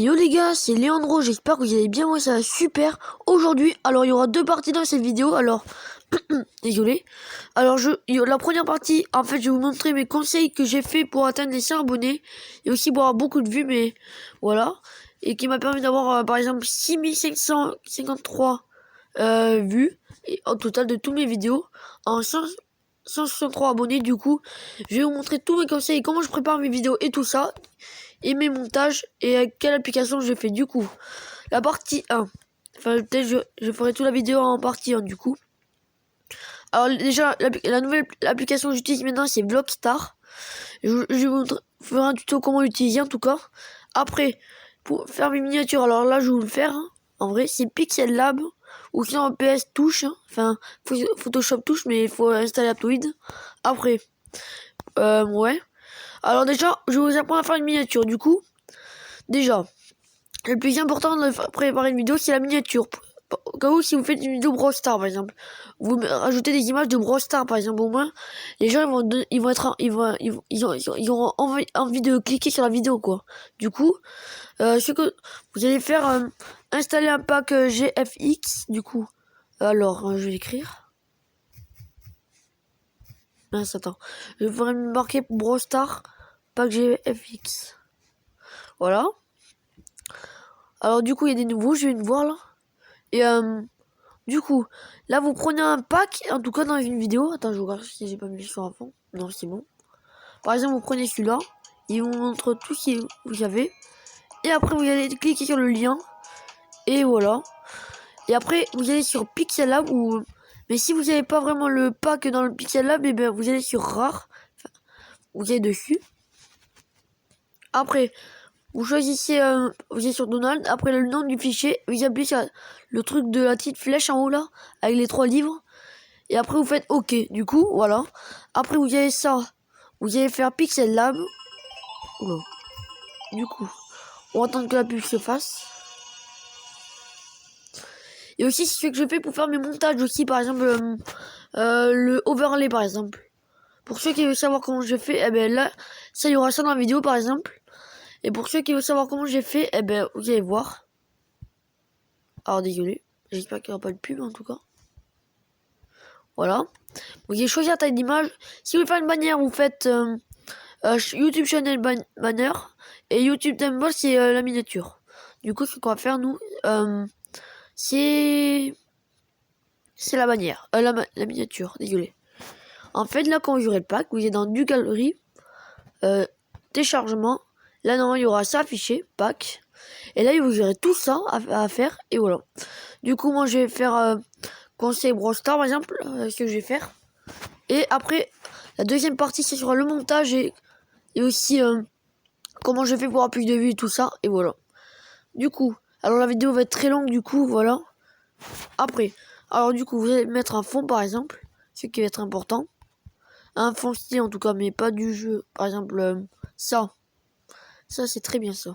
Yo les gars, c'est Léandro, j'espère que vous allez bien, moi ça va super. Aujourd'hui, alors il y aura deux parties dans cette vidéo, alors désolé. Alors la première partie, en fait je vais vous montrer mes conseils que j'ai fait pour atteindre les 100 abonnés. Et aussi pour avoir beaucoup de vues, mais voilà. Et qui m'a permis d'avoir par exemple 6553 vues et, en total de toutes mes vidéos en 163 abonnés. Du coup, je vais vous montrer tous mes conseils, comment je prépare mes vidéos et tout ça. Et mes montages et avec quelle application je fais. Du coup, la partie 1, enfin peut-être je ferai toute la vidéo en partie 1 du coup. Alors déjà la nouvelle application que j'utilise maintenant c'est Vlogstar. Je vous ferai un tuto comment l'utiliser en tout cas. Après pour faire mes miniatures, alors là je vais vous le faire hein. En vrai c'est Pixel Lab ou sinon PS Touche hein. Enfin Photoshop Touche, mais il faut installer Aptoide. Après ouais. Alors déjà, je vais vous apprendre à faire une miniature. Du coup, déjà, le plus important de préparer une vidéo, c'est la miniature. Au cas où, si vous faites une vidéo Brawl Stars, par exemple, vous rajoutez des images de Brawl Stars, par exemple, au moins, les gens, ils auront envie de cliquer sur la vidéo, quoi. Du coup, ce que vous allez faire, installer un pack GFX, du coup. Alors, je vais l'écrire. Mince, attends. Je vais marquer Brawl Stars, pack GFX. Voilà. Alors du coup il y a des nouveaux, je viens de voir là. Et du coup, là vous prenez un pack, en tout cas dans une vidéo. Attends, je regarde si j'ai pas mis sur un fond. Non, c'est bon. Par exemple, vous prenez celui-là, il vous montre tout ce que vous avez. Et après vous allez cliquer sur le lien. Et voilà. Et après vous allez sur Pixel Lab ou... Mais si vous n'avez pas vraiment le pack dans le Pixel Lab, et bien vous allez sur Rare. Enfin, vous allez dessus. Après, vous choisissez, vous allez sur Donald, après le nom du fichier, vous appuyez sur le truc de la petite flèche en haut là, avec les 3 livres. Et après vous faites OK, du coup, voilà. Après vous avez ça, vous allez faire Pixel Lab. Oula. Du coup, on va attendre que la pub se fasse. Et aussi c'est ce que je fais pour faire mes montages aussi, par exemple, le overlay par exemple. Pour ceux qui veulent savoir comment je fais, eh ben là, ça il y aura ça dans la vidéo par exemple. Et pour ceux qui veulent savoir comment j'ai fait, eh ben vous allez voir. Alors désolé, j'espère qu'il n'y aura pas de pub en tout cas. Voilà. Vous allez choisir la taille d'image. Si vous voulez faire une bannière, vous faites YouTube Channel Banner. Et YouTube Thumbnail, c'est la miniature. Du coup, ce qu'on va faire, nous, c'est la bannière. La miniature, désolé. En fait, là, quand vous aurez le pack, vous êtes dans du galerie. Téléchargement. Là, normalement, il y aura ça affiché, pack. Et là, vous aurez tout ça à faire. Et voilà. Du coup, moi, je vais faire conseil Brawl Stars, par exemple, ce que je vais faire. Et après, la deuxième partie, c'est sur le montage et aussi comment je fais pour avoir plus de vues et tout ça. Et voilà. Du coup, alors la vidéo va être très longue, du coup, voilà. Après, alors du coup, vous allez mettre un fond, par exemple, ce qui va être important. Un fond stylé, en tout cas, mais pas du jeu. Par exemple, ça. Ça, c'est très bien, ça.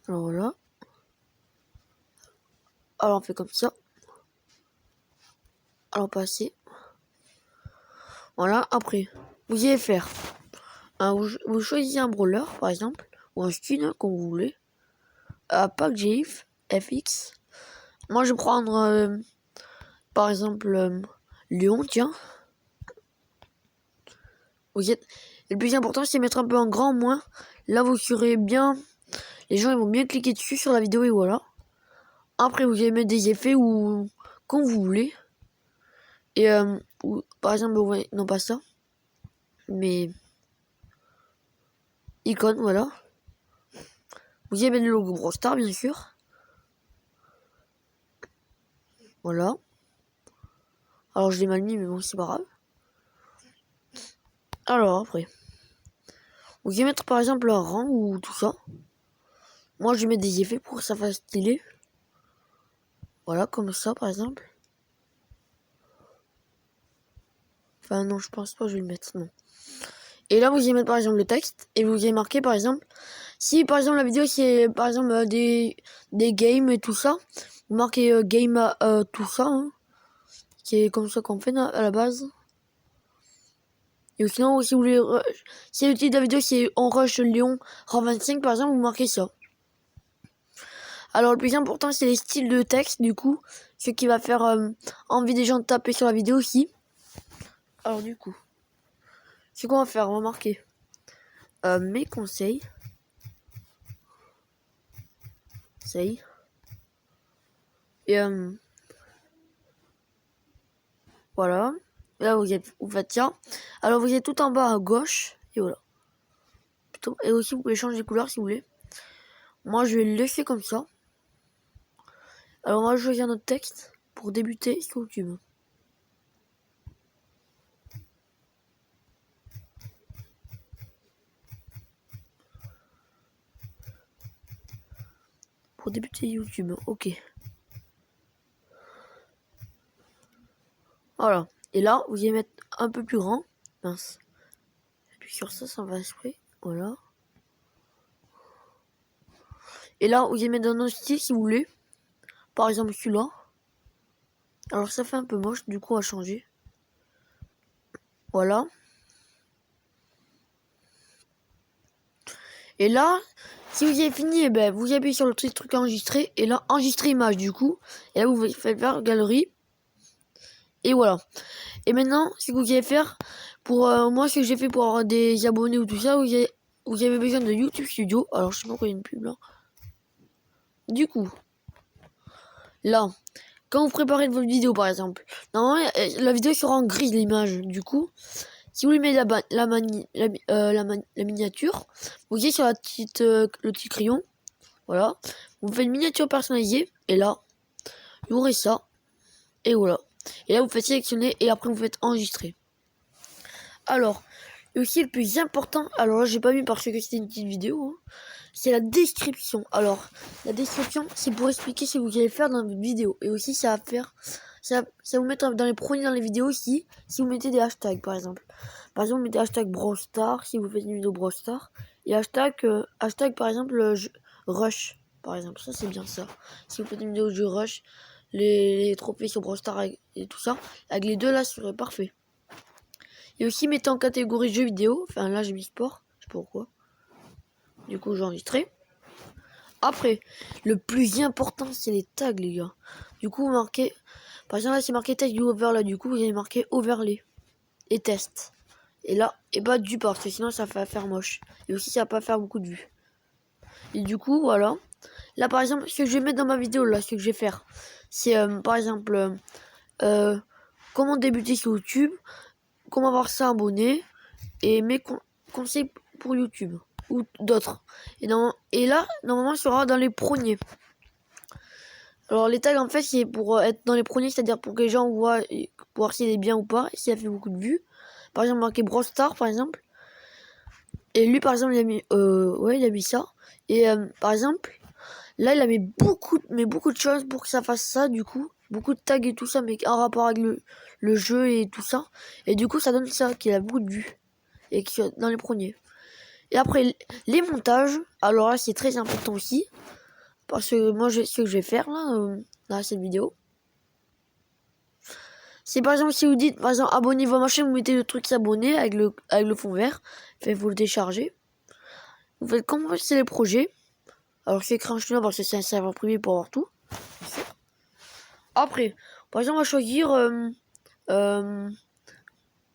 Alors voilà. Alors, on fait comme ça. Alors, passer. Voilà, après, vous allez faire... vous choisissez un brawler, par exemple, ou un skin, hein, comme vous voulez. Pack GIF, FX. Moi, je vais prendre, par exemple, Lyon, tiens. Vous êtes... Le plus important, c'est mettre un peu en grand, moins. Là, vous serez bien... Les gens, ils vont bien cliquer dessus sur la vidéo, et voilà. Après, vous allez mettre des effets ou... Comme vous voulez. Et, ou, par exemple, ouais, non pas ça. Mais... Icône, voilà. Vous allez mettre le logo Brawl Stars, bien sûr. Voilà. Alors, je l'ai mal mis, mais bon, c'est pas grave. Alors, après. Vous allez mettre, par exemple, un rang ou tout ça. Moi, je vais mettre des effets pour que ça fasse stylé. Voilà, comme ça, par exemple. Enfin, non, je pense pas que je vais le mettre, non. Et là, vous allez mettre, par exemple, le texte. Et vous allez marquer, par exemple... Si, par exemple, la vidéo, c'est, par exemple, des games et tout ça. Vous marquez game tout ça, hein. Qui est comme ça qu'on fait à la base. Et sinon, si vous voulez, si le titre de la vidéo c'est on rush Léon rang 25 par exemple, vous marquez ça. Alors le plus important c'est les styles de texte du coup, ce qui va faire envie des gens de taper sur la vidéo aussi. Alors du coup, c'est qu'on va faire, on va marquer mes conseils. Et voilà. Et là vous faites ça. Alors vous êtes tout en bas à gauche. Et voilà. Et aussi vous pouvez changer de couleur si vous voulez. Moi je vais le laisser comme ça. Alors on va choisir notre texte pour débuter sur YouTube. Pour débuter YouTube, ok. Voilà. Et là, vous allez mettre un peu plus grand. Mince. J'appuie sur ça, ça va exprès. Voilà. Et là, vous allez mettre dans un style si vous voulez. Par exemple celui-là. Alors ça fait un peu moche, du coup on va changer. Voilà. Et là, si vous avez fini, eh ben, vous appuyez sur le petit truc enregistrer. Et là, enregistrer image du coup. Et là, vous faites faire galerie. Et voilà. Et maintenant, ce que vous allez faire, pour moi, ce que j'ai fait pour avoir des abonnés ou tout ça, vous avez besoin de YouTube Studio. Alors, je sais pas pourquoi il y a une pub là. Du coup, là, quand vous préparez votre vidéo par exemple, normalement, la vidéo sera en grise l'image. Du coup, si vous voulez mettre la miniature, vous allez sur le petit crayon. Voilà. Vous faites une miniature personnalisée. Et là, vous aurez ça. Et voilà. Et là, vous faites sélectionner et après, vous faites enregistrer. Alors, aussi le plus important, alors là, j'ai pas mis parce que c'était une petite vidéo, hein, c'est la description. Alors, la description, c'est pour expliquer ce que vous allez faire dans votre vidéo. Et aussi, ça va faire, ça vous mettre dans les premiers dans les vidéos aussi, si vous mettez des hashtags, par exemple. Par exemple, vous mettez hashtag Brawl Stars, si vous faites une vidéo Brawl Stars. Et hashtag, par exemple, Rush, par exemple. Ça, c'est bien ça. Si vous faites une vidéo de Rush, les trophées sur Brawl Stars et tout ça, avec les deux là, ce serait parfait. Et aussi mettez en catégorie jeux vidéo. Enfin là j'ai mis sport. Je sais pas pourquoi. Du coup j'ai enregistré. Après, le plus important c'est les tags les gars. Du coup vous marquez. Par exemple là c'est marqué tag du overlay. Du coup vous allez marquer overlay. Et test. Et là, et pas du parce que sinon ça va faire moche. Et aussi ça va pas faire beaucoup de vues. Et du coup voilà. Là par exemple ce que je vais mettre dans ma vidéo là, ce que je vais faire. C'est par exemple comment débuter sur YouTube. Comment avoir ça abonné. Et mes conseils pour YouTube ou d'autres. Et là, normalement, il sera dans les premiers. Alors, les tags, en fait, c'est pour être dans les premiers, c'est-à-dire pour que les gens voient, pour voir s'il est bien ou pas, et s'il a fait beaucoup de vues. Par exemple, marqué Brawl Star, par exemple. Et lui, par exemple, il a mis, ouais, il a mis ça. Et par exemple, là, il a mis beaucoup de choses pour que ça fasse ça, du coup. Beaucoup de tags et tout ça, mais en rapport avec le jeu et tout ça. Et du coup, ça donne ça, qu'il a beaucoup de vues. Et qui est dans les premiers. Et après, les montages, alors là, c'est très important aussi. Parce que moi, ce que je vais faire là, dans cette vidéo. C'est par exemple, si vous dites, par exemple, abonnez-vous à ma chaîne, vous mettez le truc s'abonner avec le fond vert. Vous le déchargez. Vous faites commencer les projets. Alors, c'est écrit en chinois parce que c'est un serveur privé pour avoir tout. Après, par exemple, on va choisir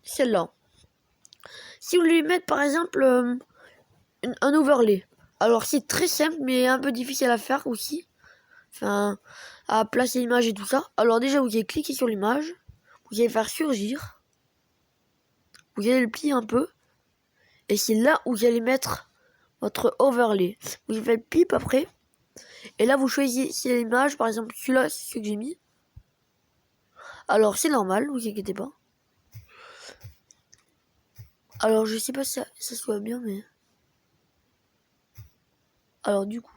celle-là. Si vous voulez mettre, par exemple, un overlay. Alors, c'est très simple, mais un peu difficile à faire aussi. Enfin, à placer l'image et tout ça. Alors déjà, vous allez cliquer sur l'image. Vous allez faire surgir. Vous allez le plier un peu. Et c'est là où vous allez mettre votre overlay. Vous faites pip après. Et là, vous choisissez l'image. Par exemple, celui-là, c'est ce que j'ai mis. Alors, c'est normal, vous inquiétez pas. Alors, je sais pas si ça soit bien, mais... Alors, du coup...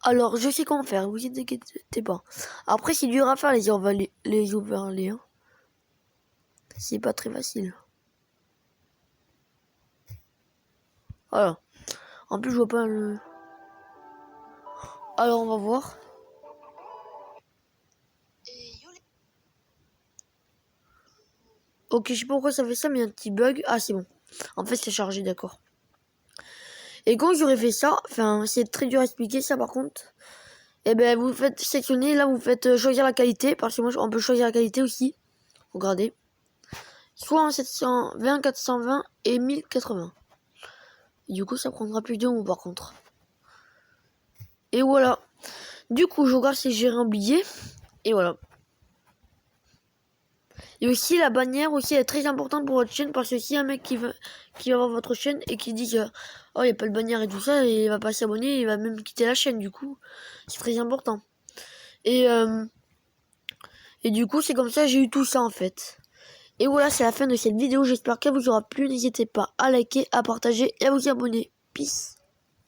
Alors, je sais comment faire, vous inquiétez pas. Après, c'est dur à faire les overlays. Hein. C'est pas très facile. Voilà. En plus, je vois pas le... Alors, on va voir. Ok, je sais pas pourquoi ça fait ça, mais il y a un petit bug. Ah, c'est bon. En fait, c'est chargé, d'accord. Et quand j'aurais fait ça, enfin, c'est très dur à expliquer ça par contre. Et ben, vous faites sélectionner, là, vous faites choisir la qualité, parce que moi, on peut choisir la qualité aussi. Regardez. Soit en 720, 420 et 1080. Et du coup, ça prendra plus de mots par contre. Et voilà. Du coup, je regarde si j'ai rien oublié. Et voilà. Et aussi, la bannière aussi est très importante pour votre chaîne, parce que si un mec qui va voir votre chaîne et qui dit que oh, il n'y a pas de bannière et tout ça, et il va pas s'abonner, il va même quitter la chaîne, du coup, c'est très important. Et du coup, c'est comme ça j'ai eu tout ça en fait. Et voilà, c'est la fin de cette vidéo. J'espère qu'elle vous aura plu. N'hésitez pas à liker, à partager et à vous abonner. Peace.